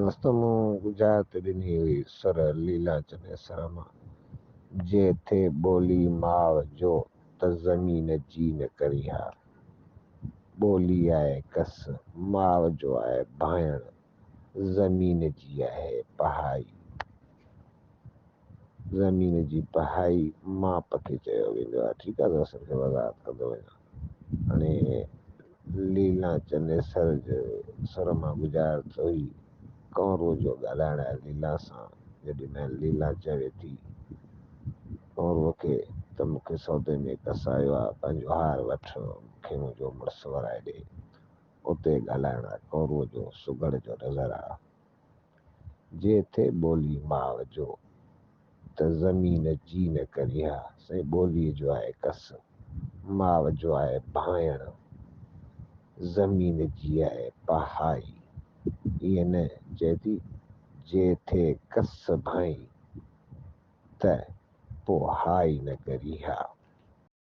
दोस्तों मूं गुजरात ॾिनी हुई सुर लीला चने सर मां जे थे ॿोली माउ जो त ज़मीन जी न करी हा। ॿोली आहे कस माउ जो आहे भाइण, ज़मीन जी आहे पहाई। ज़मीन जी पहाई माप खे चयो वेंदो आहे। ठीकु आहे दोस्तनि खे वज़ाहत कंदो वञा। हाणे लीला चनेसर जो सुर मां गुज़ारत हुई कौरो जो ॻाल्हाइण आहे लीला सां। जेॾीमहिल लीला चवे थी कौरो खे त मूंखे सौदे में कसायो आहे, पंहिंजो हार वठ, मूंखे मुंहिंजो मुड़ुसु वराए ॾे। उते ॻाल्हाइण आहे कौरो जो सुगड़ जो नज़र आहे। जे थे ॿोली माउ जो त ज़मीन जी न करी हा। साईं ॿोलीअ जो आहे कस, माउ जो आहे भाइण, ज़मीन जी आहे पहाई। ईअं न चए थी जे थे कस भाई त पोइ हाई न करी हा।